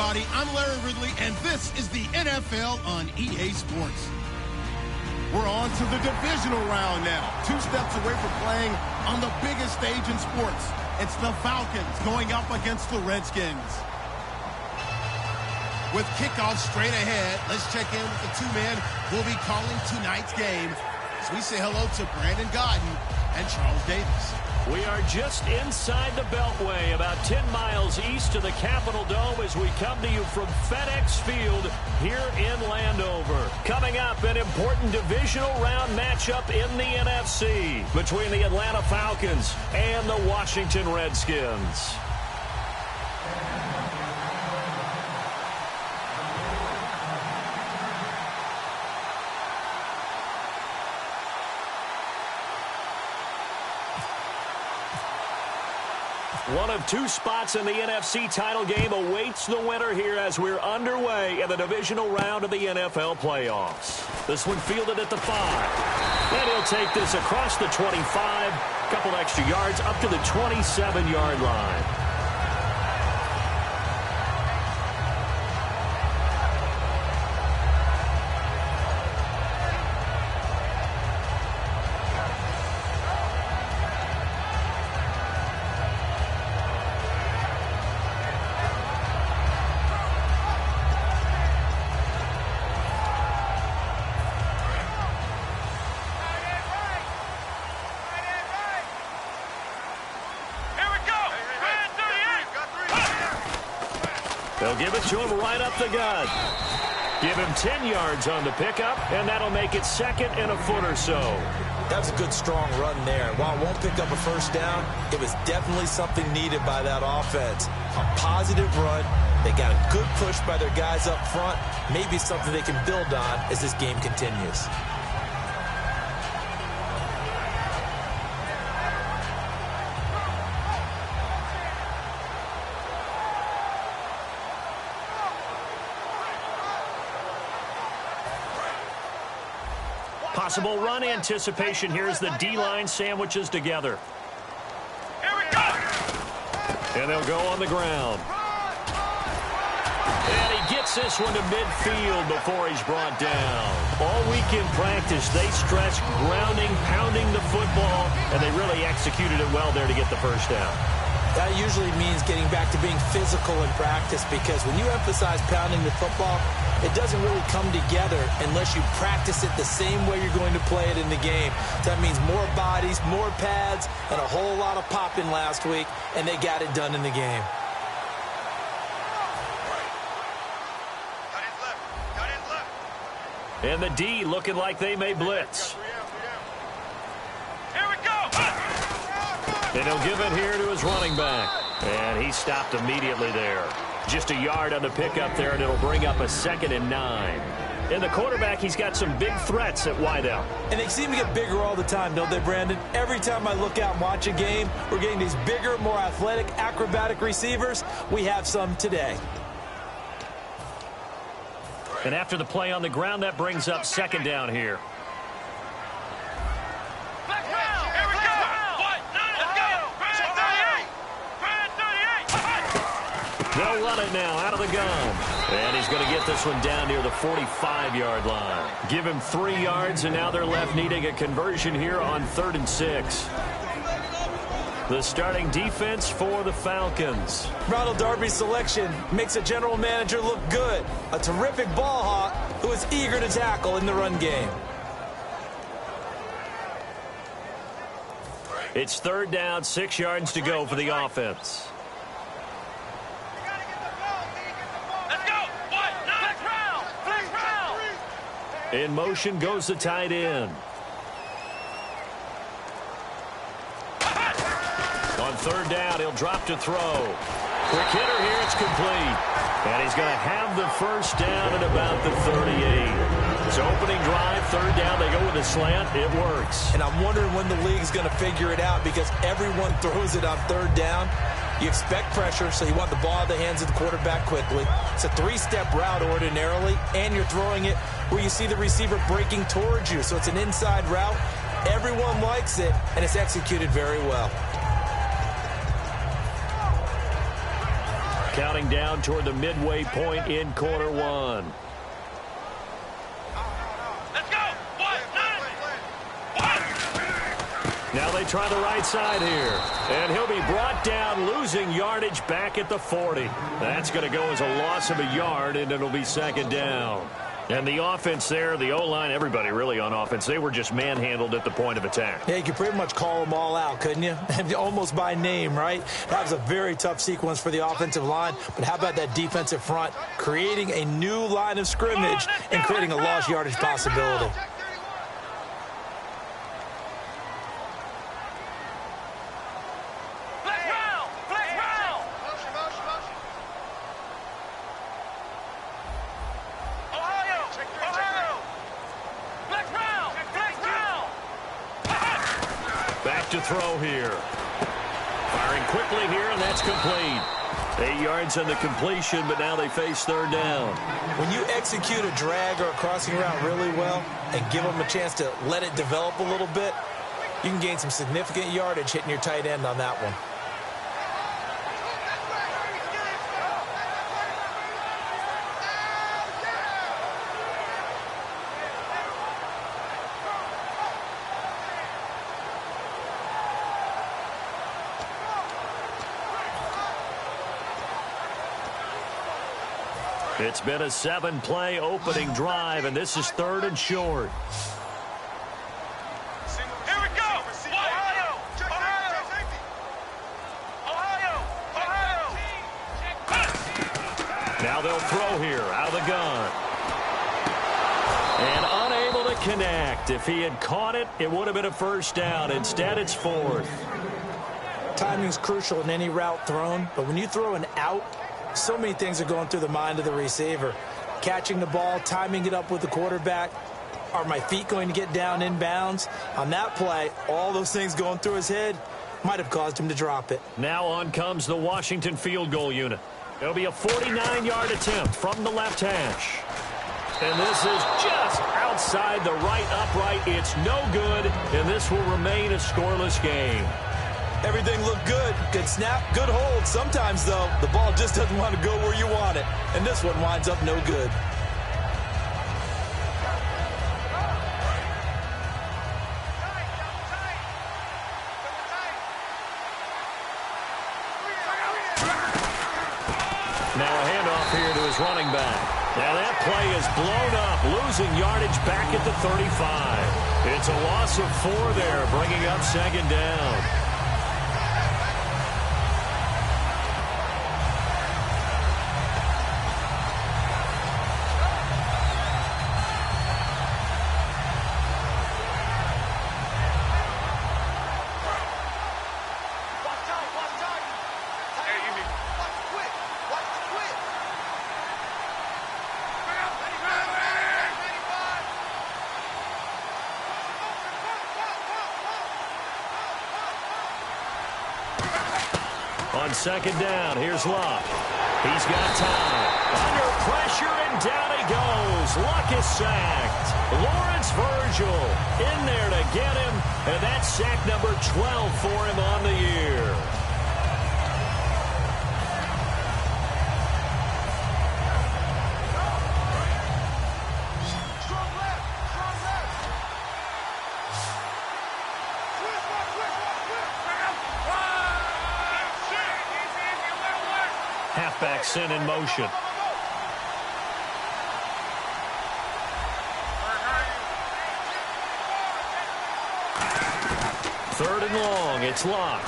everybody. I'm Larry Ridley, and this is the NFL on EA Sports. We're on to the divisional round now. 2 steps away from playing on the biggest stage in sports. It's the Falcons going up against the Redskins. With kickoff straight ahead, let's check in with the 2 men who will be calling tonight's game. So we say hello to Brandon Godden and Charles Davis. We are just inside the Beltway, about 10 miles east of the Capitol Dome as we come to you from FedEx Field here in Landover. Coming up, an important divisional round matchup in the NFC between the Atlanta Falcons and the Washington Redskins. One of 2 spots in the NFC title game awaits the winner here as we're underway in the divisional round of the NFL playoffs. This one fielded at the 5. And he'll take this across the 25, couple extra yards up to the 27-yard line. They'll give it to him right up the gut. Give him 10 yards on the pickup, and that'll make it 2nd and a foot or so. That was a good, strong run there. While it won't pick up a first down, it was definitely something needed by that offense. A positive run. They got a good push by their guys up front. Maybe something they can build on as this game continues. Possible run anticipation here as the D-line sandwiches together. Here we go! And they'll go on the ground. And he gets this one to midfield before he's brought down. All week in practice, they stressed grounding, pounding the football, and they really executed it well there to get the first down. That usually means getting back to being physical in practice, because when you emphasize pounding the football, it doesn't really come together unless you practice it the same way you're going to play it in the game. That means more bodies, more pads, and a whole lot of popping last week, and they got it done in the game. And the D looking like they may blitz. Here we go! And he'll give it here to his running back. And he stopped immediately there. Just a yard on the pickup there, and it'll bring up a 2nd and 9. And the quarterback, he's got some big threats at wideout. And they seem to get bigger all the time, don't they, Brandon? Every time I look out and watch a game, we're getting these bigger, more athletic, acrobatic receivers. We have some today. And after the play on the ground, that brings up 2nd down here. They'll run it now out of the gun. And he's going to get this one down near the 45-yard line. Give him 3 yards, and now they're left needing a conversion here on 3rd and 6. The starting defense for the Falcons. Ronald Darby's selection makes a general manager look good. A terrific ball hawk who is eager to tackle in the run game. It's 3rd down, 6 yards to go for the offense. In motion goes the tight end. On 3rd down, he'll drop to throw. Quick hitter here, it's complete. And he's going to have the first down at about the 38. It's opening drive, 3rd down, they go with a slant, it works. And I'm wondering when the league's going to figure it out, because everyone throws it on 3rd down. You expect pressure, so you want the ball out of the hands of the quarterback quickly. It's a 3-step route ordinarily, and you're throwing it where you see the receiver breaking towards you. So it's an inside route. Everyone likes it, and it's executed very well. counting down toward the midway point in quarter one. Let's go. Now they try the right side here. And he'll be brought down, losing yardage back at the 40. That's going to go as a loss of a yard, and it'll be second down. And the offense there, the O-line, everybody really on offense, they were just manhandled at the point of attack. Yeah, you could pretty much call them all out, couldn't you? Almost by name, right? That was a very tough sequence for the offensive line. But how about that defensive front creating a new line of scrimmage and creating a lost yardage possibility? To throw here. Firing quickly here, and that's complete. 8 yards on the completion, but now they face third down. When you execute a drag or a crossing route really well and give them a chance to let it develop a little bit, you can gain some significant yardage hitting your tight end on that one. It's been a 7-play opening drive, and this is third and short. Here we go. Ohio. Now they'll throw here out of the gun. And unable to connect. If he had caught it, it would have been a first down. Instead, it's fourth. Timing's crucial in any route thrown, but when you throw an out, so many things are going through the mind of the receiver. Catching the ball, timing it up with the quarterback. Are my feet going to get down in bounds? On that play, all those things going through his head might have caused him to drop it. Now on comes the Washington field goal unit. It'll be a 49-yard attempt from the left hash. And this is just outside the right upright. It's no good, and this will remain a scoreless game. Everything looked good. Good snap, good hold. Sometimes, though, the ball just doesn't want to go where you want it. And this one winds up no good. Now a handoff here to his running back. Now that play is blown up, losing yardage back at the 35. It's a loss of 4 there, bringing up second down. On second down, here's Luck. He's got time. Under pressure, and down he goes. Luck is sacked. Lawrence Virgil in there to get him, and that's sack number 12 for him on the year. Halfback sent in motion. Third and long, it's Luck.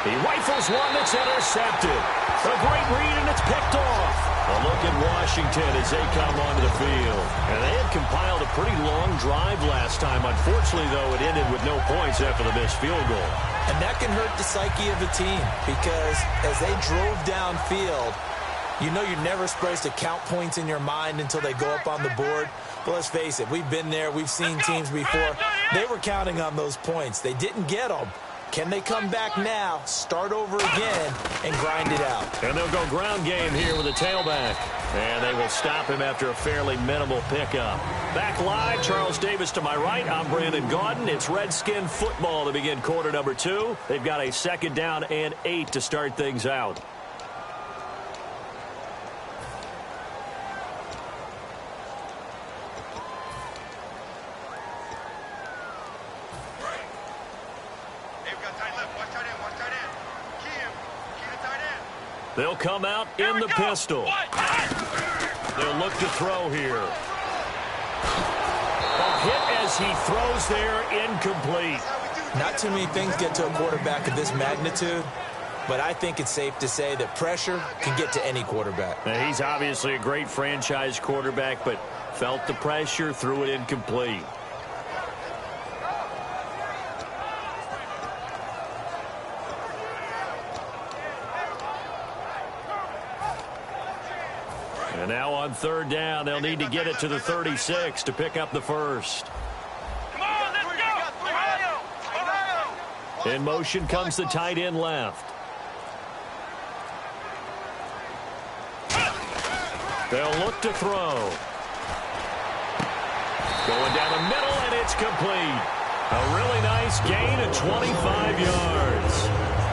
He rifles one that's intercepted. A great read, and it's picked off. A look at Washington as they come onto the field. And they had compiled a pretty long drive last time. Unfortunately, though, it ended with no points after the missed field goal. And that can hurt the psyche of the team because as they drove downfield, you know you're never supposed to count points in your mind until they go up on the board. But let's face it, we've been there. We've seen teams before. They were counting on those points. They didn't get them. Can they come back now, start over again, and grind it out? And they'll go ground game here with a tailback. And they will stop him after a fairly minimal pickup. Back live, Charles Davis to my right. I'm Brandon Gaudin. It's Redskin football to begin quarter number 2. They've got a second down and 8 to start things out. They'll come out in the pistol. They'll look to throw here. A hit as he throws there, incomplete. Not too many things get to a quarterback of this magnitude, but I think it's safe to say that pressure can get to any quarterback. Now, he's obviously a great franchise quarterback, but felt the pressure, threw it incomplete. And now on third down, they'll need to get it to the 36 to pick up the first. Come on, let's go! Ohio! In motion comes the tight end left. They'll look to throw. Going down the middle, and it's complete. A really nice gain of 25 yards.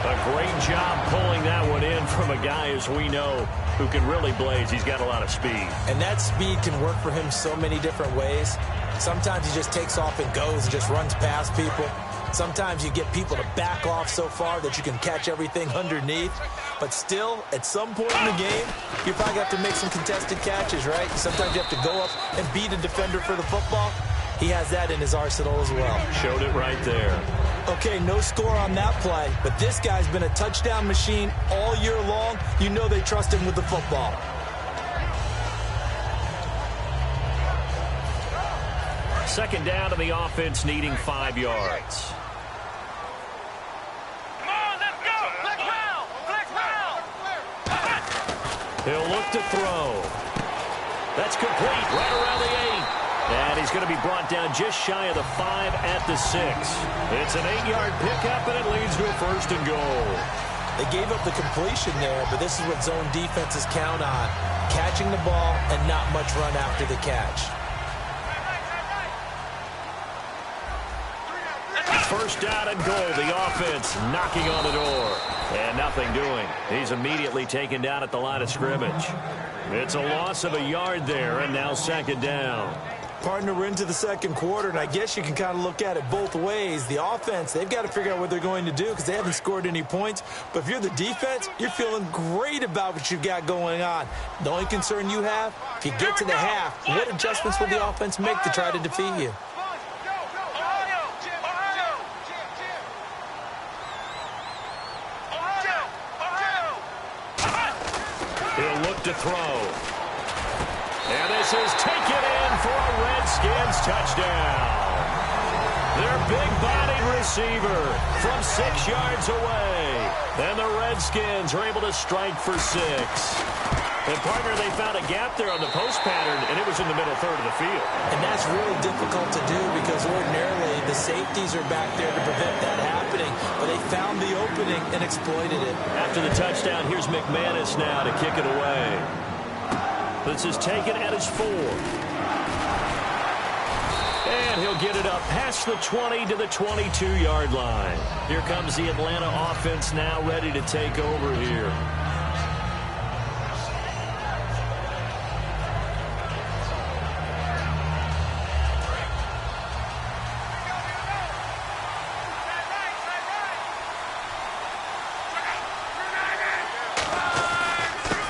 A great job pulling that one in from a guy, as we know, who can really blaze. He's got a lot of speed. And that speed can work for him so many different ways. Sometimes he just takes off and goes and just runs past people. Sometimes you get people to back off so far that you can catch everything underneath. But still, at some point in the game, you probably have to make some contested catches, right? Sometimes you have to go up and beat a defender for the football. He has that in his arsenal as well. Showed it right there. Okay, no score on that play, but this guy's been a touchdown machine all year long. You know they trust him with the football. Second down to the offense, needing 5 yards. Come on, let's go! Flex round! Flex round! He'll look to throw. That's complete, right around the 8. And he's going to be brought down just shy of the 5 at the 6. It's an 8-yard pickup, and it leads to a first and goal. They gave up the completion there, but this is what zone defenses count on. Catching the ball and not much run after the catch. First down and goal. The offense knocking on the door. And nothing doing. He's immediately taken down at the line of scrimmage. It's a loss of a yard there, and now second down. Partner, we're into the second quarter, and I guess you can kind of look at it both ways. The offense, they've got to figure out what they're going to do because they haven't scored any points. But if you're the defense, you're feeling great about what you've got going on. The only concern you have, if you get to the half, what adjustments will the offense make to try to defeat you? He'll look to throw. And this is taken in for a Redskins touchdown. Their big-bodied receiver from 6 yards away. And the Redskins are able to strike for 6. And, partner, they found a gap there on the post pattern, and it was in the middle third of the field. And that's really difficult to do because ordinarily the safeties are back there to prevent that happening. But they found the opening and exploited it. After the touchdown, here's McManus now to kick it away. This is taken at his 4. And he'll get it up past the 20 to the 22-yard line. Here comes the Atlanta offense now ready to take over here.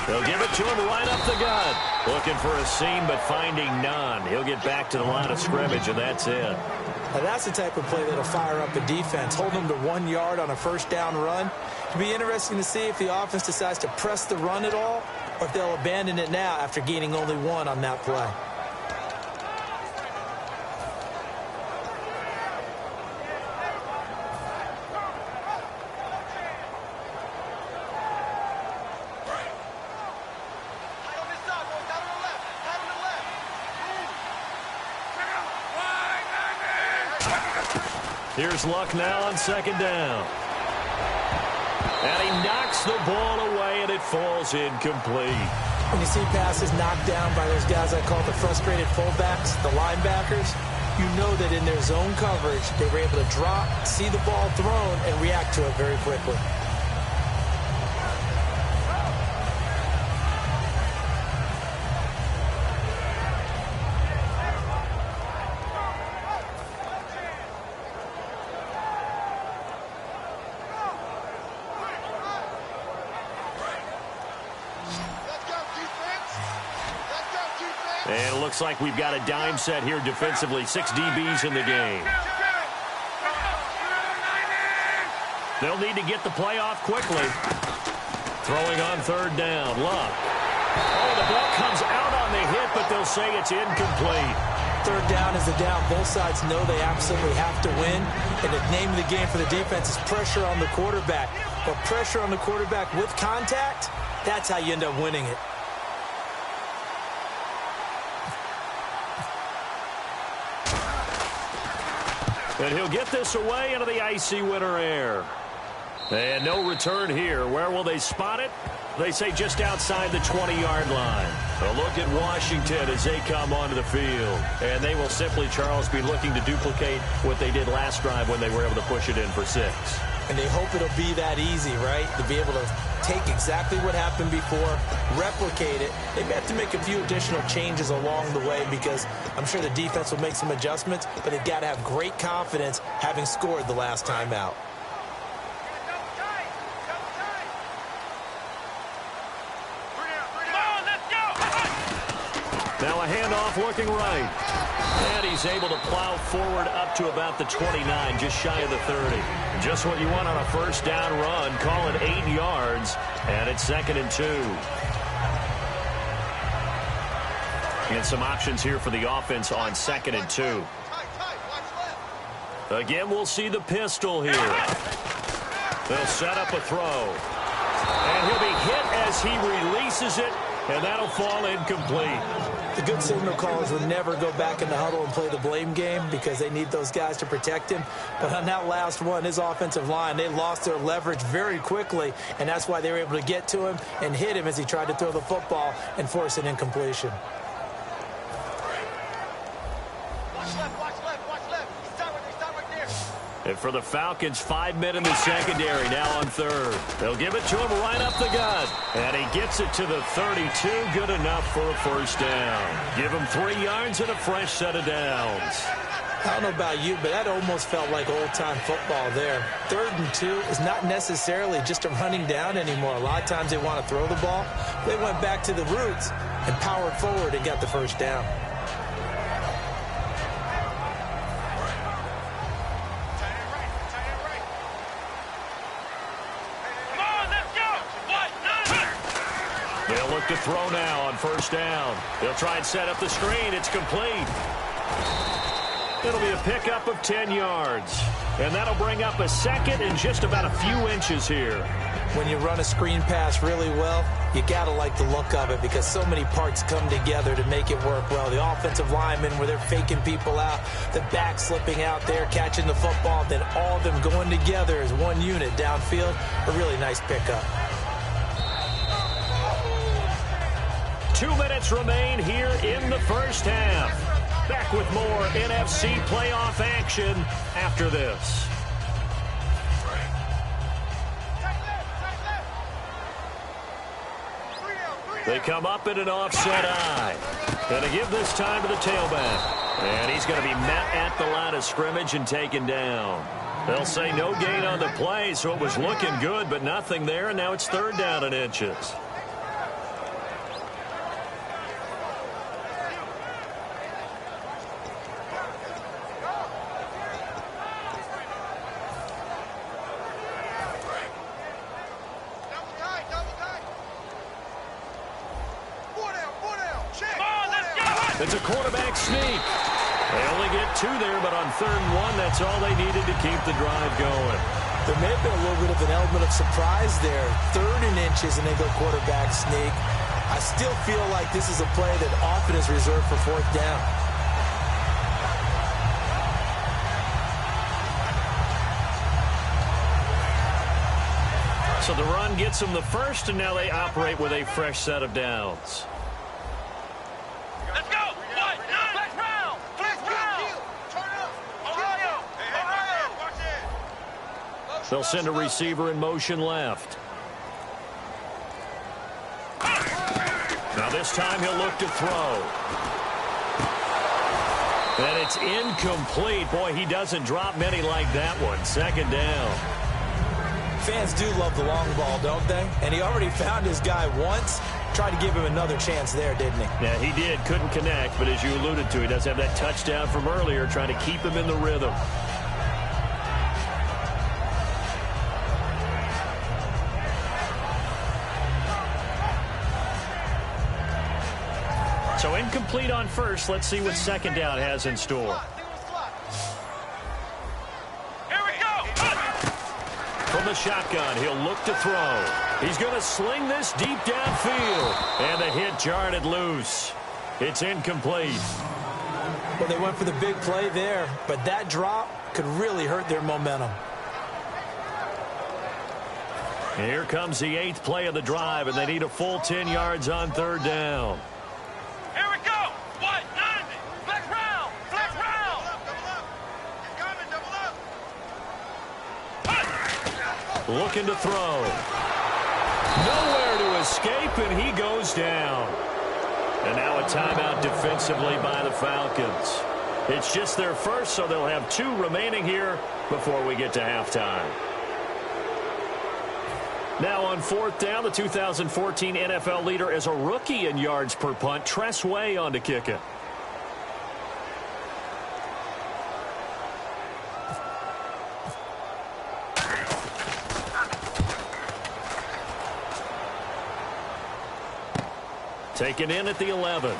They'll give it to him right up the gut. Looking for a seam, but finding none. He'll get back to the line of scrimmage, and that's it. Now that's the type of play that'll fire up a defense. Hold them to 1 yard on a first down run. It'll be interesting to see if the offense decides to press the run at all, or if they'll abandon it now after gaining only 1 on that play. Here's Luck now on second down. And he knocks the ball away, and it falls incomplete. When you see passes knocked down by those guys I call the frustrated fullbacks, the linebackers, you know that in their zone coverage, they were able to drop, see the ball thrown, and react to it very quickly. looks like we've got a dime set here defensively. 6 DBs in the game. They'll need to get the play off quickly. Throwing on third down. Luck. Oh, the ball comes out on the hit, but they'll say it's incomplete. Third down is a down. Both sides know they absolutely have to win. And the name of the game for the defense is pressure on the quarterback. But pressure on the quarterback with contact, that's how you end up winning it. And he'll get this away into the icy winter air. And no return here. Where will they spot it? They say just outside the 20-yard line. A look at Washington as they come onto the field. And they will simply, Charles, be looking to duplicate what they did last drive when they were able to push it in for 6. And they hope it'll be that easy, right? To be able to take exactly what happened before, replicate it. They may have to make a few additional changes along the way because I'm sure the defense will make some adjustments, but they've got to have great confidence having scored the last time out. Now a handoff looking right. And he's able to plow forward up to about the 29, just shy of the 30. Just what you want on a first down run. Call it 8 yards, and it's 2nd and 2. And some options here for the offense on 2nd and 2. Again, we'll see the pistol here. They'll set up a throw. And he'll be hit as he releases it, and that'll fall incomplete. The good signal callers would never go back in the huddle and play the blame game because they need those guys to protect him. But on that last one, his offensive line, they lost their leverage very quickly, and that's why they were able to get to him and hit him as he tried to throw the football and force an incompletion. Watch left, watch left, watch left. Stop right there. And for the Falcons, 5 men in the secondary, now on third. They'll give it to him right up the gut. And he gets it to the 32. Good enough for a first down. Give him 3 yards and a fresh set of downs. I don't know about you, but that almost felt like old-time football there. 3rd and 2 is not necessarily just a running down anymore. A lot of times they want to throw the ball. They went back to the roots and powered forward and got the first down. They'll look to throw now on first down. They'll try and set up the screen. It's complete. It'll be a pickup of 10 yards. And that'll bring up a 2nd and just about a few inches here. When you run a screen pass really well, you got to like the look of it because so many parts come together to make it work well. The offensive linemen where they're faking people out, the back slipping out there, catching the football, then all of them going together as one unit downfield. A really nice pickup. 2 minutes remain here in the first half. Back with more NFC playoff action after this. They come up in an offset eye. Going to give this time to the tailback. And he's going to be met at the line of scrimmage and taken down. They'll say no gain on the play, so it was looking good, but nothing there, and now it's 3rd down and inches. It's a quarterback sneak. They only get 2 there, but on 3rd and 1, that's all they needed to keep the drive going. There may have been a little bit of an element of surprise there. 3rd and inches, and they go quarterback sneak. I still feel like this is a play that often is reserved for 4th down. So the run gets them the first, and now they operate with a fresh set of downs. They'll send a receiver in motion left. Now this time he'll look to throw. And it's incomplete. Boy, he doesn't drop many like that one. 2nd down. Fans do love the long ball, don't they? And he already found his guy once. Tried to give him another chance there, didn't he? Yeah, he did. Couldn't connect, but as you alluded to, he does have that touchdown from earlier, trying to keep him in the rhythm. So incomplete on first. Let's see what second down has in store. Here we go. From the shotgun, he'll look to throw. He's going to sling this deep downfield. And the hit jarred it loose. It's incomplete. Well, they went for the big play there, but that drop could really hurt their momentum. Here comes the 8th play of the drive, and they need a full 10 yards on third down. Here we go. 190. Flex round. Flex round. Double up. He's coming. Double up. Looking to throw. Nowhere to escape, and he goes down. And now a timeout defensively by the Falcons. It's just their first, so they'll have 2 remaining here before we get to halftime. Now on fourth down, the 2014 NFL leader is a rookie in yards per punt. Tress Way on to kick it. Taken in at the 11.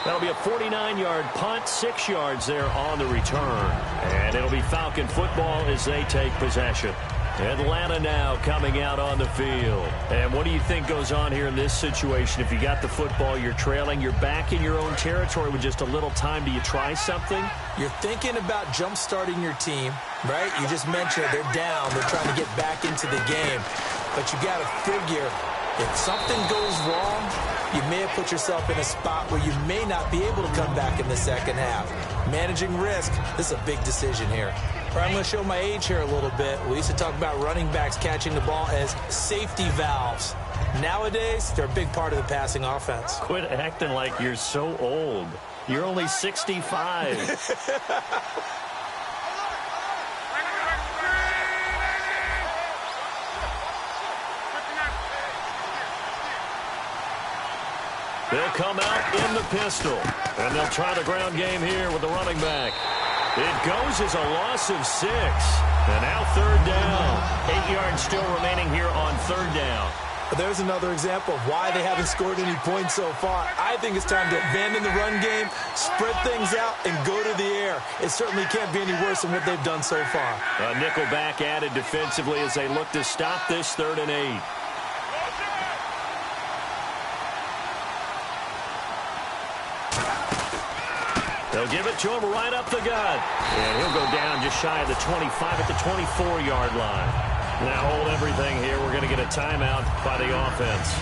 That'll be a 49-yard punt, 6 yards there on the return. And it'll be Falcon football as they take possession. Atlanta now coming out on the field. And what do you think goes on here in this situation? If you got the football, you're trailing, you're back in your own territory with just a little time. Do you try something? You're thinking about jump-starting your team, right? You just mentioned they're down. They're trying to get back into the game. But you got to figure, if something goes wrong, you may have put yourself in a spot where you may not be able to come back in the second half. Managing risk, this is a big decision here. All right, I'm going to show my age here a little bit. We used to talk about running backs catching the ball as safety valves. Nowadays, they're a big part of the passing offense. Quit acting like you're so old. You're only 65. They'll come out in the pistol, and they'll try the ground game here with the running back. It goes as a loss of 6, and now third down. 8 yards still remaining here on third down. But there's another example of why they haven't scored any points so far. I think it's time to abandon the run game, spread things out, and go to the air. It certainly can't be any worse than what they've done so far. A nickelback added defensively as they look to stop this 3rd and 8. They'll give it to him right up the gut. And he'll go down just shy of the 25 at the 24-yard line. Now hold everything here. We're going to get a timeout by the offense.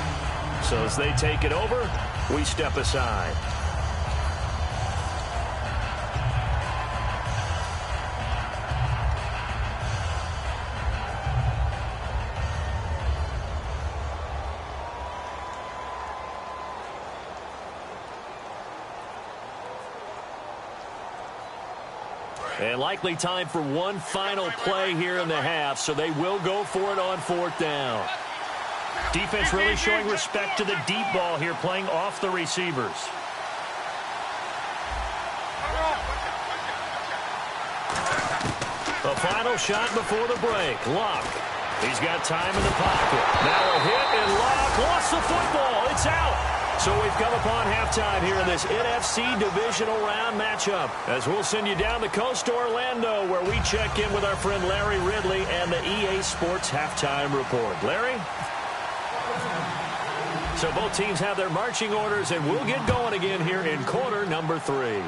So as they take it over, we step aside. And likely time for one final play here in the half, so they will go for it on 4th down. Defense really showing respect to the deep ball here, playing off the receivers. A final shot before the break. Luck. He's got time in the pocket. Now a hit, and Luck lost the football. It's out. So we've come upon halftime here in this NFC Divisional Round matchup, as we'll send you down the coast to Orlando, where we check in with our friend Larry Ridley and the EA Sports Halftime Report. Larry? So both teams have their marching orders, and we'll get going again here in quarter number 3.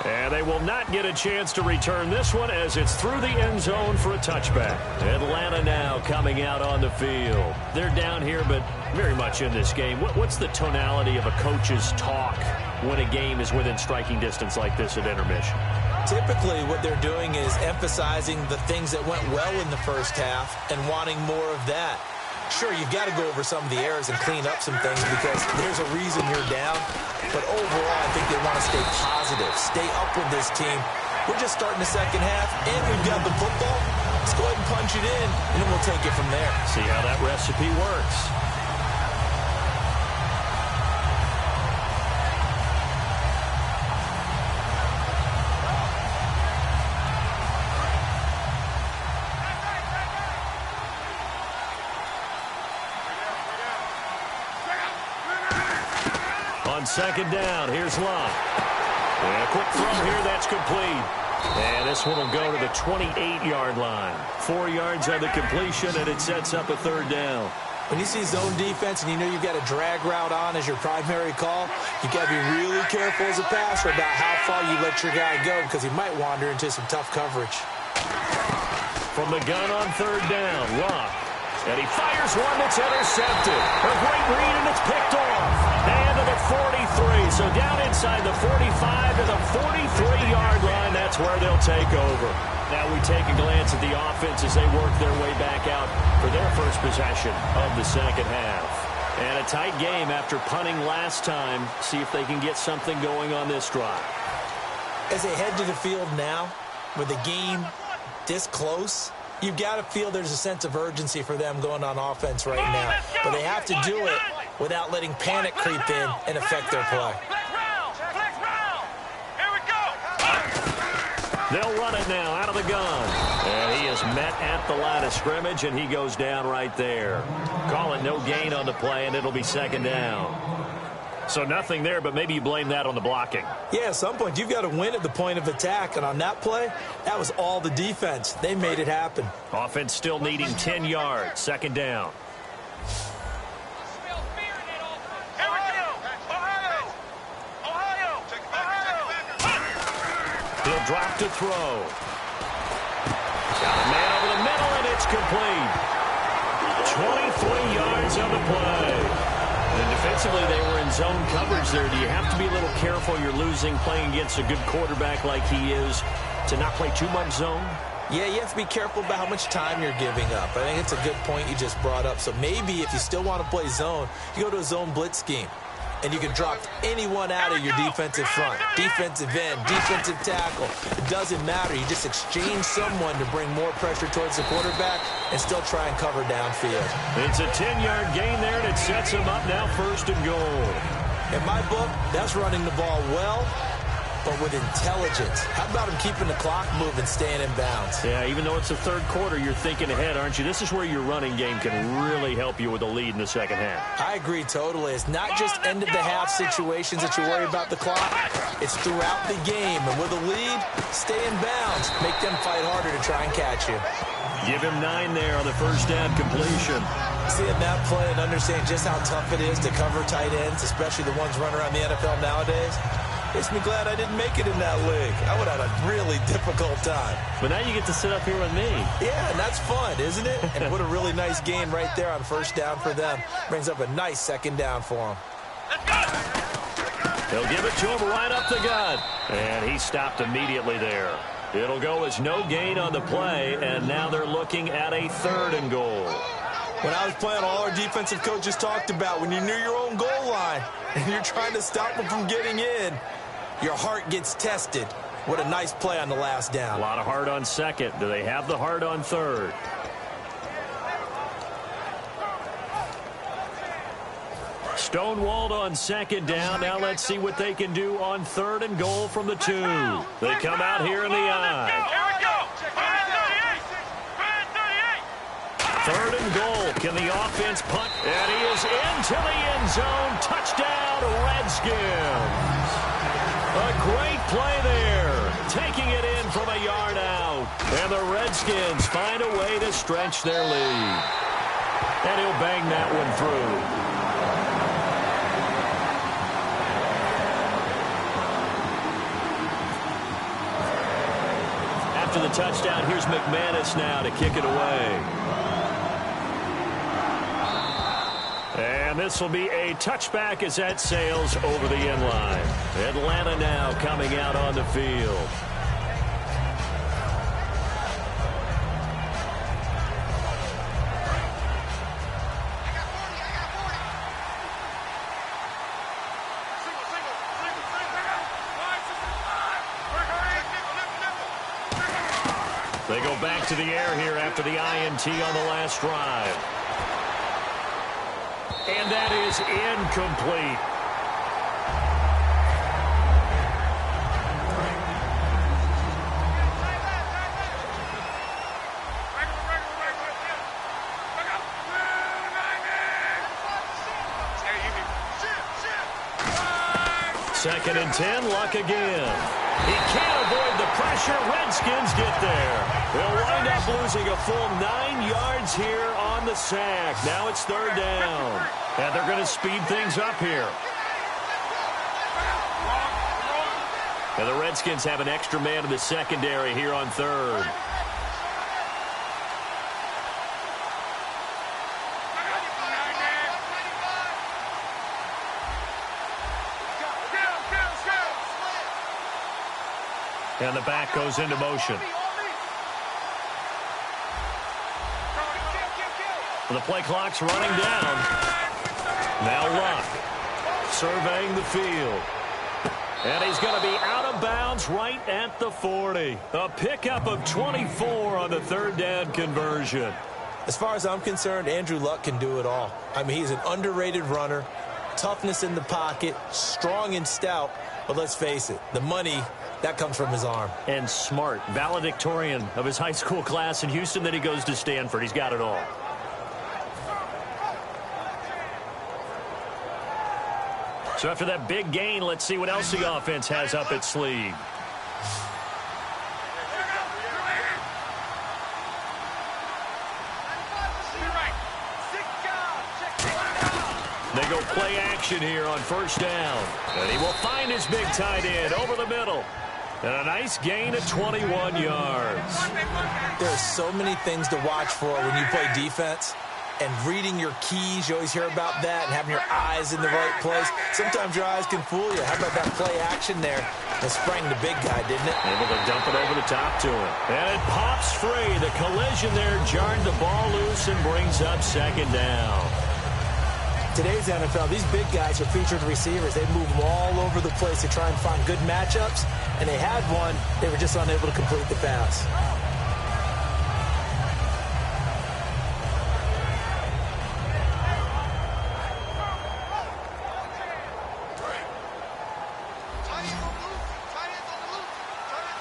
And they will not get a chance to return this one as it's through the end zone for a touchback. Atlanta now coming out on the field. They're down here, but very much in this game. What's the tonality of a coach's talk when a game is within striking distance like this at intermission? Typically, what they're doing is emphasizing the things that went well in the first half and wanting more of that. Sure, you've got to go over some of the errors and clean up some things because there's a reason you're down. But overall, I think they want to stay positive, stay up with this team. We're just starting the second half, and we've got the football. Let's go ahead and punch it in, and then we'll take it from there. See how that recipe works. On second down, here's Love. And a quick throw here, that's complete. And this one will go to the 28-yard line. 4 yards on the completion, and it sets up a third down. When you see zone defense and you know you've got a drag route on as your primary call, you got to be really careful as a passer about how far you let your guy go because he might wander into some tough coverage. From the gun on third down, Love. And he fires one that's intercepted. A great read, and it's picked off. And to the 43. So down inside the 45 to the 43-yard line. That's where they'll take over. Now we take a glance at the offense as they work their way back out for their first possession of the second half. And a tight game after punting last time. See if they can get something going on this drive. As they head to the field now, with the game this close, you've got to feel there's a sense of urgency for them going on offense right now. But they have to do it without letting panic creep in and affect their play. They'll run it now out of the gun. And he is met at the line of scrimmage, and he goes down right there. Call it no gain on the play, and it'll be second down. So nothing there, but maybe you blame that on the blocking. Yeah, at some point, you've got to win at the point of attack. And on that play, that was all the defense. They made it happen. Offense still needing 10 yards. Second down. He'll drop to throw. Got a man over the middle, and it's complete. 23 yards on the play. And defensively, they were in zone coverage there. Do you have to be a little careful? You're losing playing against a good quarterback like he is to not play too much zone? Yeah, you have to be careful about how much time you're giving up. I think it's a good point you just brought up. So maybe if you still want to play zone, you go to a zone blitz scheme. And you can drop anyone out of your defensive front. Defensive end, defensive tackle. It doesn't matter. You just exchange someone to bring more pressure towards the quarterback and still try and cover downfield. It's a 10-yard gain there, and it sets him up now first and goal. In my book, that's running the ball well, but with intelligence. How about him keeping the clock moving, staying in bounds? Yeah, even though it's the third quarter, you're thinking ahead, aren't you? This is where your running game can really help you with a lead in the second half. I agree totally. It's not just end-of-the-half situations that you worry about the clock. It's throughout the game. And with a lead, stay in bounds. Make them fight harder to try and catch you. Give him 9 there on the first down completion. Seeing that play and understand just how tough it is to cover tight ends, especially the ones running around the NFL nowadays, makes me glad I didn't make it in that league. I would have had a really difficult time. But now you get to sit up here with me. Yeah, and that's fun, isn't it? And what a really nice gain right there on first down for them. Brings up a nice second down for them. He'll give it to him right up the gut. And he stopped immediately there. It'll go as no gain on the play, and now they're looking at a third and goal. When I was playing, all our defensive coaches talked about when you're near your own goal line and you're trying to stop them from getting in, your heart gets tested. What a nice play on the last down. A lot of heart on second. Do they have the heart on third? Stonewalled on second down. Now let's see what they can do on third and goal from the 2. They come out here in the I. Here we go. 38. Third and goal. Can the offense punt? And he is into the end zone. Touchdown, Redskins. A great play there. Taking it in from a yard out. And the Redskins find a way to stretch their lead. And he'll bang that one through. After the touchdown, here's McManus now to kick it away. And this will be a touchback as that sails over the end line. Atlanta now coming out on the field. They go back to the air here after the INT on the last drive. And that is incomplete. Second and 10, Luck again. He can't avoid the pressure. Redskins get there. They'll wind up losing a full 9 yards here on the sack. Now it's third down. And they're going to speed things up here. And the Redskins have an extra man in the secondary here on third. And the back goes into motion. The play clock's running down. Now Luck surveying the field. And he's going to be out of bounds right at the 40. A pickup of 24 on the third down conversion. As far as I'm concerned, Andrew Luck can do it all. I mean, he's an underrated runner. Toughness in the pocket, strong and stout. But let's face it, the money, that comes from his arm. And smart, valedictorian of his high school class in Houston. Then he goes to Stanford. He's got it all. So after that big gain, let's see what else the offense has up its sleeve. They go play action here on first down. And he will find his big tight end over the middle. And a nice gain of 21 yards. There are so many things to watch for when you play defense. And reading your keys, you always hear about that, and having your eyes in the right place. Sometimes your eyes can fool you. How about that play action there? It sprang the big guy, didn't it? Able to dump it over the top to him. And it pops free. The collision there jarred the ball loose and brings up second down. Today's NFL, these big guys are featured receivers. They move them all over the place to try and find good matchups. And they had one. They were just unable to complete the pass.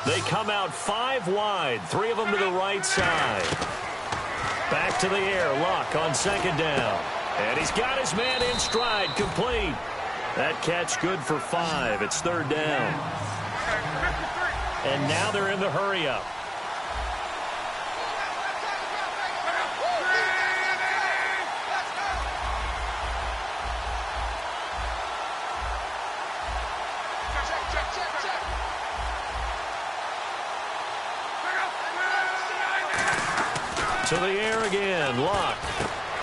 They come out 5 wide, 3 of them to the right side. Back to the air, Luck on second down. And he's got his man in stride, complete. That catch good for 5. It's third down. And now they're in the hurry-up. To the air again, Luck.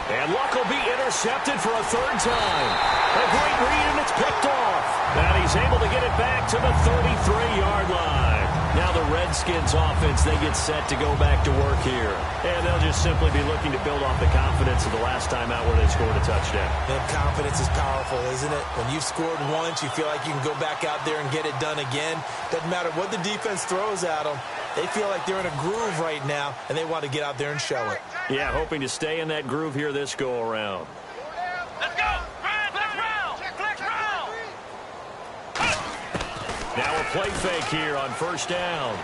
And Luck will be intercepted for a third time. A great read, and it's picked off. And he's able to get it back to the 33-yard line. Now the Redskins offense, they get set to go back to work here. And they'll just simply be looking to build off the confidence of the last time out where they scored a touchdown. And confidence is powerful, isn't it? When you've scored once, you feel like you can go back out there and get it done again. Doesn't matter what the defense throws at them. They feel like they're in a groove right now, and they want to get out there and show it. Yeah, hoping to stay in that groove here this go-around. Let's go! Flex round! Flex round! Now a play fake here on first down.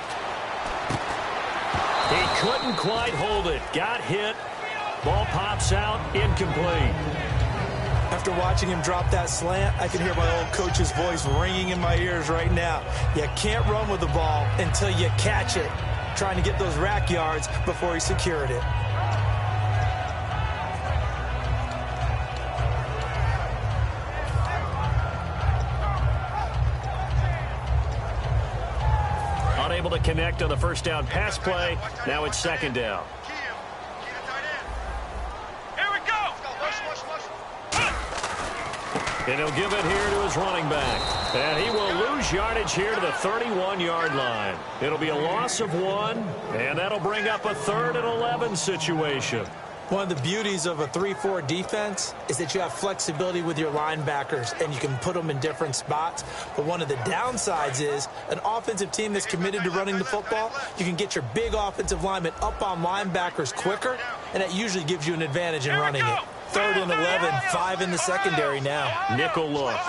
He couldn't quite hold it. Got hit. Ball pops out. Incomplete. After watching him drop that slant, I can hear my old coach's voice ringing in my ears right now. You can't run with the ball until you catch it. Trying to get those rack yards before he secured it. Unable to connect on the first down pass play. Now it's second down. And he'll give it here to his running back. And he will lose yardage here to the 31-yard line. It'll be a loss of 1, and that'll bring up a 3rd and 11 situation. One of the beauties of a 3-4 defense is that you have flexibility with your linebackers and you can put them in different spots. But one of the downsides is an offensive team that's committed to running the football, you can get your big offensive linemen up on linebackers quicker, and that usually gives you an advantage in running it. 3rd and 11, 5 in the secondary now. Nickel look.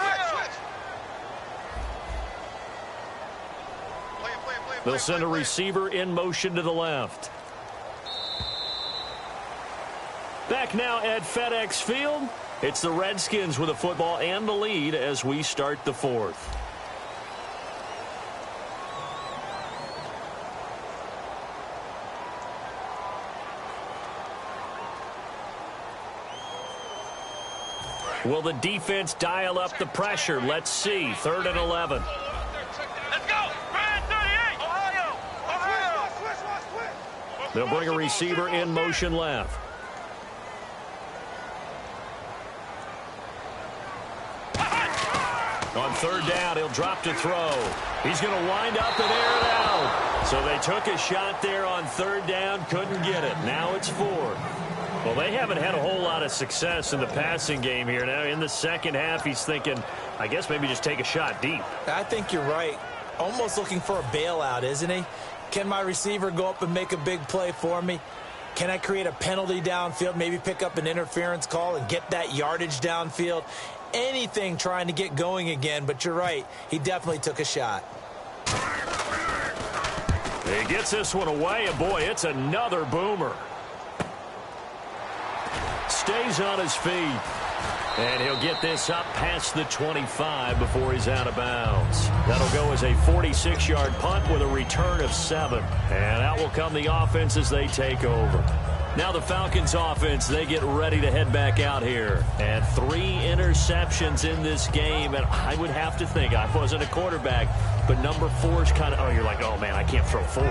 They'll send a receiver in motion to the left. Back now at FedEx Field, it's the Redskins with the football and the lead as we start the 4th. Will the defense dial up the pressure? Let's see. 3rd and 11. Let's go! Brand 38! Ohio! They'll bring a receiver in motion left. On 3rd down, he'll drop to throw. He's going to wind up and air it out. So they took a shot there on 3rd down, couldn't get it. Now it's 4th. Well, they haven't had a whole lot of success in the passing game here. Now in the second half, he's thinking, I guess maybe just take a shot deep. I think you're right. Almost looking for a bailout, isn't he? Can my receiver go up and make a big play for me? Can I create a penalty downfield, maybe pick up an interference call and get that yardage downfield? Anything trying to get going again, but you're right. He definitely took a shot. He gets this one away, and boy, it's another boomer. Stays on his feet. And he'll get this up past the 25 before he's out of bounds. That'll go as a 46-yard punt with a return of 7. And out will come the offense as they take over. Now the Falcons offense, they get ready to head back out here. And 3 interceptions in this game. And I would have to think, I wasn't a quarterback, but number 4 is kind of, oh, you're like, oh, man, I can't throw 4.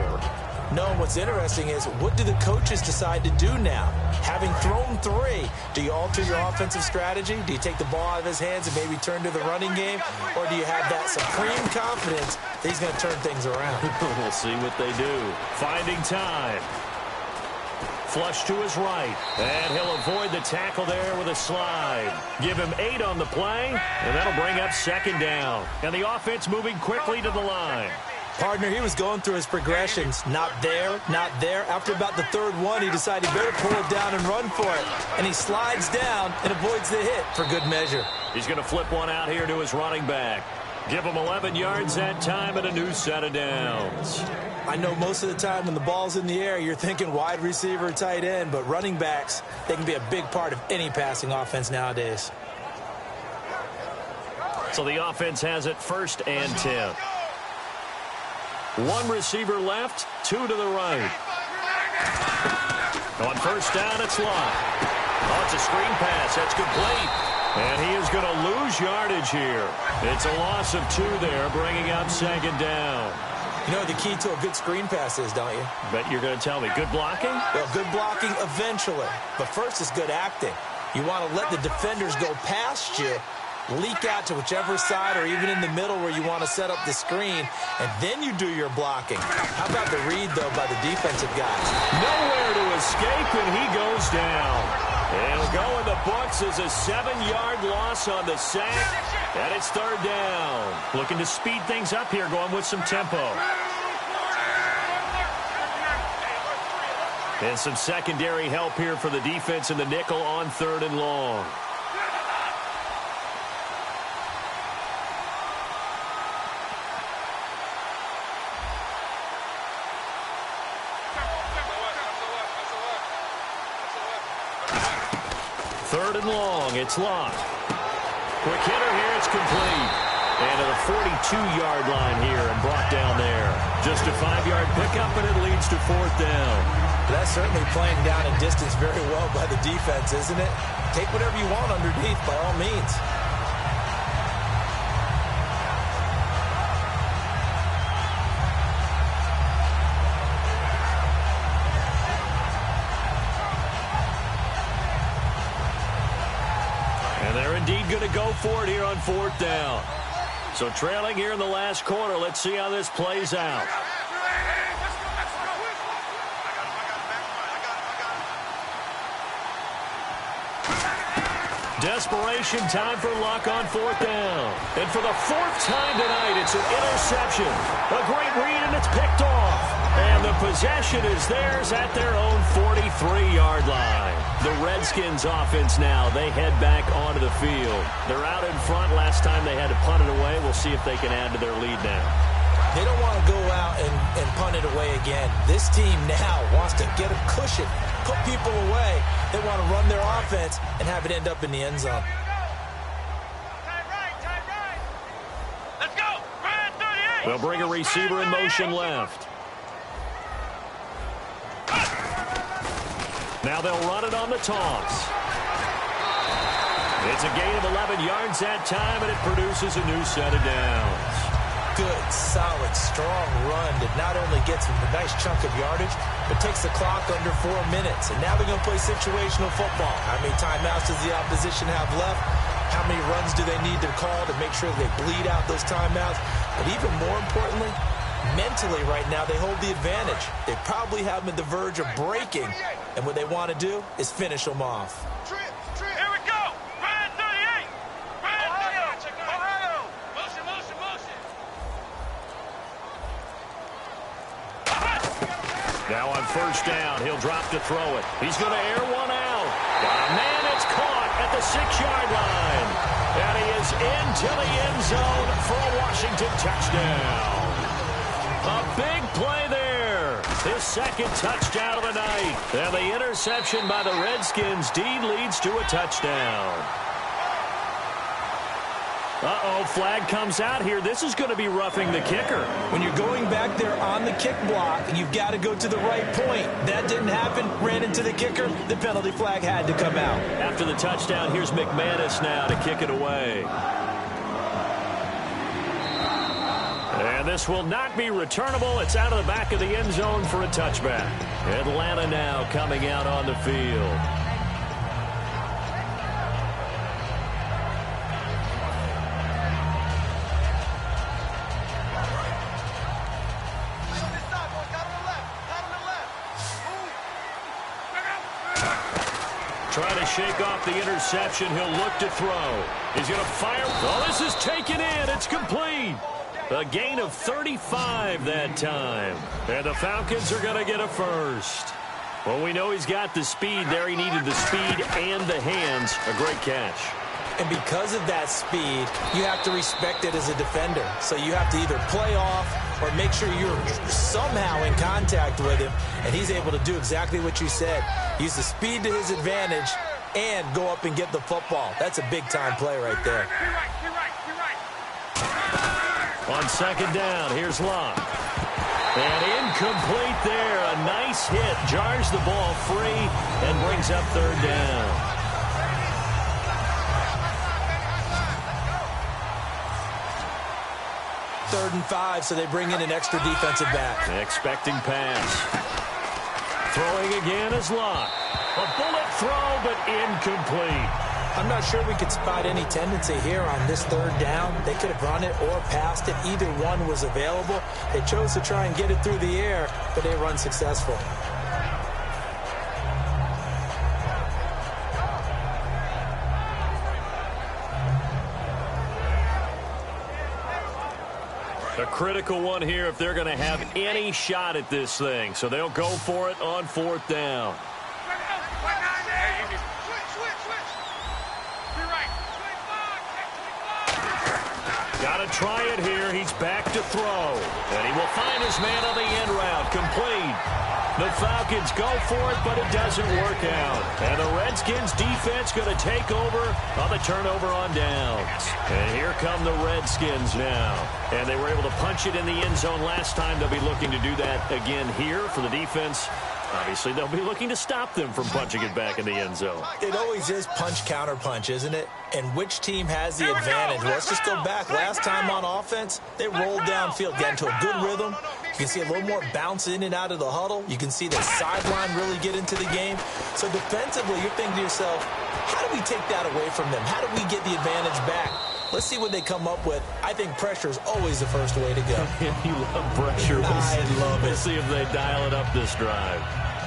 No, what's interesting is what do the coaches decide to do now? Having thrown 3, do you alter your offensive strategy? Do you take the ball out of his hands and maybe turn to the running game? Or do you have that supreme confidence that he's going to turn things around? We'll see what they do. Finding time. Flush to his right. And he'll avoid the tackle there with a slide. Give him 8 on the play, and that'll bring up 2nd down. And the offense moving quickly to the line. Partner, he was going through his progressions. Not there, not there. After about the 3rd one, he decided he better pull it down and run for it. And he slides down and avoids the hit for good measure. He's going to flip one out here to his running back. Give him 11 yards that time and a new set of downs. I know most of the time when the ball's in the air, you're thinking wide receiver, tight end, but running backs, they can be a big part of any passing offense nowadays. So the offense has it 1st and 10. 1 receiver left, 2 to the right. On 1st down, it's Lott. Oh, it's a screen pass. That's complete. And he is going to lose yardage here. It's a loss of 2 there, bringing up 2nd down. You know what the key to a good screen pass is, don't you? Bet you're going to tell me. Good blocking? Well, good blocking eventually. But first is good acting. You want to let the defenders go past you, leak out to whichever side or even in the middle where you want to set up the screen, and then you do your blocking. How about the read, though, by the defensive guys? Nowhere to escape, and he goes down. It'll go in the books as a 7-yard loss on the sack, and it's 3rd down. Looking to speed things up here, going with some tempo. And some secondary help here for the defense in the nickel on 3rd and long. Third and long, it's Lott. Quick hitter here, it's complete. And to the 42-yard line here and brought down there. Just a 5-yard pickup, and it leads to 4th down. That's certainly playing down in distance very well by the defense, isn't it? Take whatever you want underneath, by all means. And they're indeed going to go for it here on 4th down. So trailing here in the last quarter. Let's see how this plays out. Desperation time for Luck on 4th down. And for the 4th time tonight, it's an interception. A great read, and it's picked off. And the possession is theirs at their own 43-yard line. The Redskins offense now, they head back onto the field. They're out in front. Last time they had to punt it away. We'll see if they can add to their lead now. They don't want to go out and punt it away again. This team now wants to get a cushion, put people away. They want to run their offense and have it end up in the end zone. Time right. Let's go. Ryan 38. They'll bring a receiver in motion left. Now they'll run it on the toss. It's a gain of 11 yards that time, and it produces a new set of downs. Good, solid, strong run that not only gets them a nice chunk of yardage, but takes the clock under 4 minutes. And now they're going to play situational football. How many timeouts does the opposition have left? How many runs do they need to call to make sure they bleed out those timeouts? But even more importantly, mentally right now, they hold the advantage. They probably have them at the verge of breaking, and what they want to do is finish them off. Here we go. Ryan 38. Ryan 38. Ohio. Motion. Now on 1st down, he'll drop to throw it. He's going to air one out. Man, it's caught at the 6-yard line. And he is into the end zone for a Washington touchdown. A big play there. His 2nd touchdown of the night. And the interception by the Redskins leads to a touchdown. Uh-oh, flag comes out here. This is going to be roughing the kicker. When you're going back there on the kick block, you've got to go to the right point. That didn't happen. Ran into the kicker. The penalty flag had to come out. After the touchdown, here's McManus now to kick it away. And this will not be returnable. It's out of the back of the end zone for a touchback. Atlanta now coming out on the field. Trying to shake off the interception. He'll look to throw. He's going to fire. Oh, this is taken in. It's complete. A gain of 35 that time. And the Falcons are going to get a first. Well, we know he's got the speed there. He needed the speed and the hands. A great catch. And because of that speed, you have to respect it as a defender. So you have to either play off or make sure you're somehow in contact with him. And he's able to do exactly what you said. Use the speed to his advantage and go up and get the football. That's a big-time play right there. You're right. On 2nd down, here's Luck. And incomplete there. A nice hit. Jars the ball free and brings up 3rd down. 3rd and 5, so they bring in an extra defensive back. Expecting pass. Throwing again is Luck. A bullet throw, but incomplete. I'm not sure we could spot any tendency here on this 3rd down. They could have run it or passed it. Either one was available. They chose to try and get it through the air, but they run successful. A critical one here if they're going to have any shot at this thing. So they'll go for it on 4th down. Got to try it here. He's back to throw. And he will find his man on the end route. Complete. The Falcons go for it, but it doesn't work out. And the Redskins defense going to take over on the turnover on downs. And here come the Redskins now. And they were able to punch it in the end zone last time. They'll be looking to do that again here for the defense. Obviously, they'll be looking to stop them from punching it back in the end zone. It always is punch, counter punch, isn't it? And which team has the advantage? Well, let's just go back. Last time on offense, they rolled downfield, got into a good rhythm. You can see a little more bounce in and out of the huddle. You can see the sideline really get into the game. So defensively, you're thinking to yourself, how do we take that away from them? How do we get the advantage back? Let's see what they come up with. I think pressure is always the first way to go. You love pressure. I love it. We'll see if they dial it up this drive.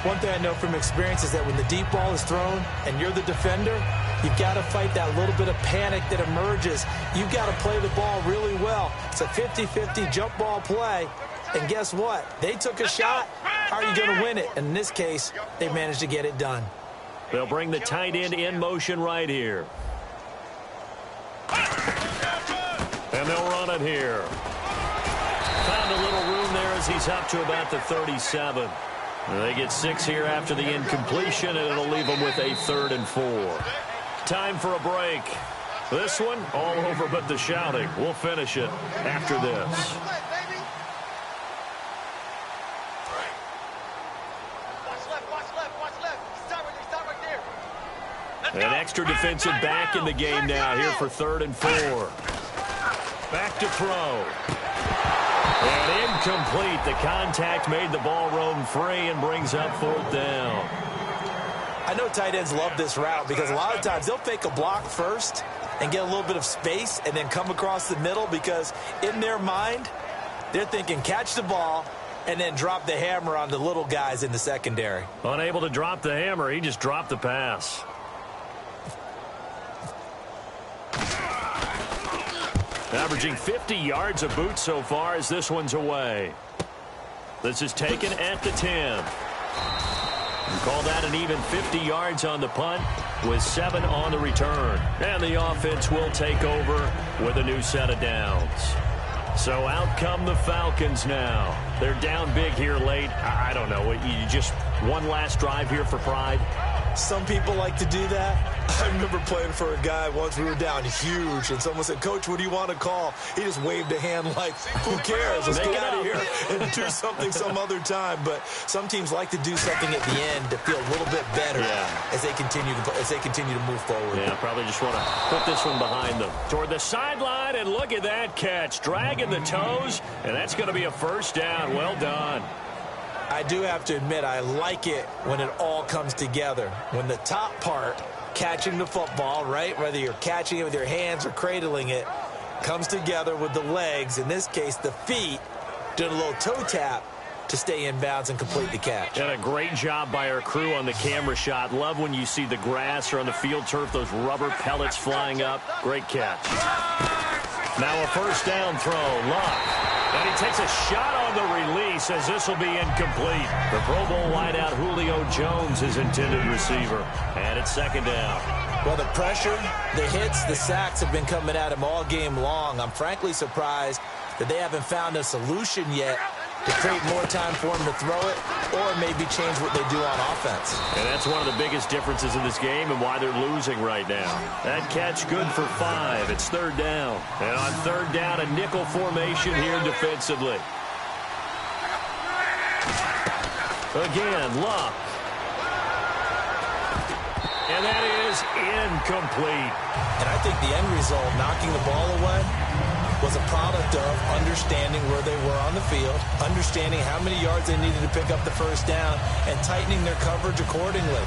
One thing I know from experience is that when the deep ball is thrown and you're the defender, You've got to fight that little bit of panic that emerges. You've got to play the ball really well. It's a 50-50 jump ball play. And guess what? They took a shot. How are you going to win it? In this case, they managed to get it done. They'll bring the tight end in motion right here. And they'll run it here. Found a little room there as he's up to about the 37. They get 6 here after the incompletion, and it'll leave them with a 3rd and 4. Time for a break. This one, all over but the shouting. We'll finish it after this. An extra defensive back in the game now here for 3rd and 4. Back to throw. And incomplete. The contact made the ball roam free and brings up 4th down. I know tight ends love this route because a lot of times they'll fake a block first and get a little bit of space and then come across the middle because in their mind, they're thinking catch the ball and then drop the hammer on the little guys in the secondary. Unable to drop the hammer, he just dropped the pass. Averaging 50 yards a boot so far as this one's away. This is taken at the 10. You call that an even 50 yards on the punt with 7 on the return. And the offense will take over with a new set of downs. So out come the Falcons now. They're down big here late. I don't know. You just one last drive here for pride? Some people like to do that. I remember playing for a guy once. We were down huge, and someone said, "Coach, what do you want to call?" He just waved a hand like, "Who cares? Let's get out of here and do something some other time." But some teams like to do something at the end to feel a little bit better as they continue to move forward. Yeah, probably just want to put this one behind them. Toward the sideline, and look at that catch, dragging the toes, and that's going to be a 1st down. Well done. I do have to admit, I like it when it all comes together. When the top part, catching the football, right, whether you're catching it with your hands or cradling it, comes together with the legs, in this case the feet, doing a little toe tap to stay in bounds and complete the catch. And a great job by our crew on the camera shot. Love when you see the grass or on the field turf, those rubber pellets flying up. Great catch. Now a 1st down throw. Luck. And he takes a shot on the release as this will be incomplete. The Pro Bowl wideout Julio Jones, his intended receiver. And it's 2nd down. Well, the pressure, the hits, the sacks have been coming at him all game long. I'm frankly surprised that they haven't found a solution yet to create more time for him to throw it or maybe change what they do on offense. And that's one of the biggest differences in this game and why they're losing right now. That catch good for 5. It's 3rd down. And on 3rd down, a nickel formation here defensively. Again, Luck. And that is incomplete. And I think the end result, knocking the ball away, was a product of understanding where they were on the field, understanding how many yards they needed to pick up the 1st down, and tightening their coverage accordingly.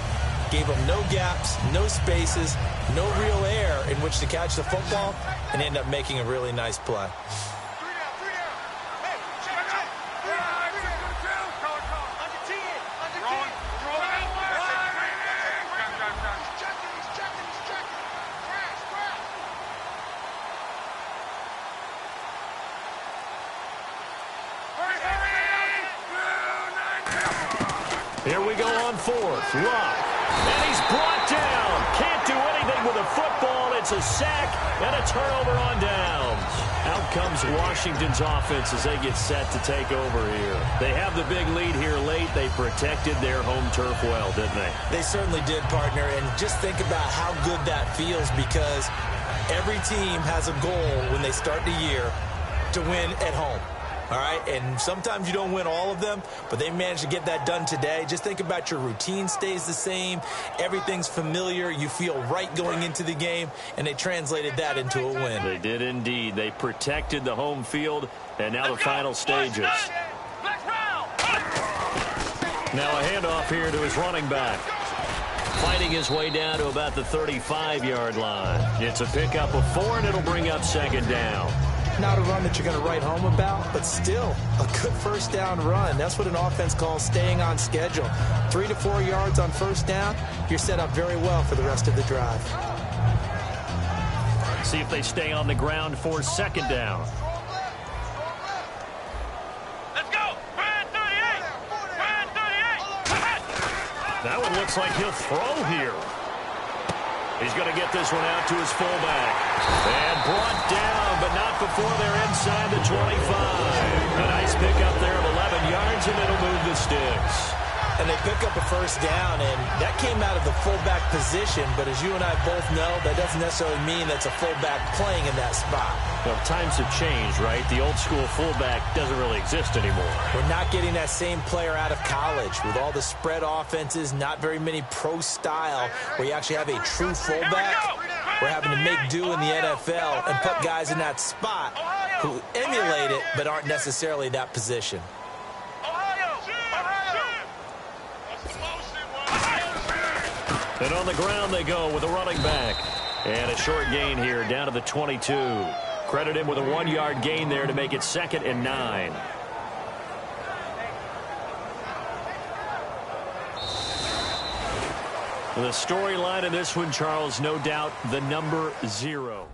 Gave them no gaps, no spaces, no real air in which to catch the football, and end up making a really nice play. Here we go on 4th. Luck. And he's brought down. Can't do anything with a football. It's a sack and a turnover on downs. Out comes Washington's offense as they get set to take over here. They have the big lead here late. They protected their home turf well, didn't they? They certainly did, partner. And just think about how good that feels because every team has a goal when they start the year to win at home. All right, and sometimes you don't win all of them, but they managed to get that done today. Just think about your routine stays the same. Everything's familiar. You feel right going into the game, and they translated that into a win. They did indeed. They protected the home field, and now the final stages. Now a handoff here to his running back. Fighting his way down to about the 35-yard line. It's a pickup of 4, and it'll bring up 2nd down. Not a run that you're going to write home about, but still a good 1st down run. That's what an offense calls staying on schedule. 3 to 4 yards on 1st down, you're set up very well for the rest of the drive. See if they stay on the ground for second down. Let's go. Brand 38. Brand 38. That one looks like he'll throw here. He's going to get this one out to his fullback. And brought down, but not before they're inside the 25. A nice pickup there of 11 yards, and it'll move the sticks. And they pick up a first down, and that came out of the fullback position. But as you and I both know, that doesn't necessarily mean that's a fullback playing in that spot. Well, times have changed, right? The old school fullback doesn't really exist anymore. We're not getting that same player out of college. With all the spread offenses, not very many pro style, where you actually have a true fullback. We're having to make do in the NFL and put guys in that spot who emulate it but aren't necessarily that position. And on the ground they go with a running back. And a short gain here down to the 22. Credit him with a 1-yard gain there to make it 2nd and 9. The storyline in this one, Charles, no doubt the number 0.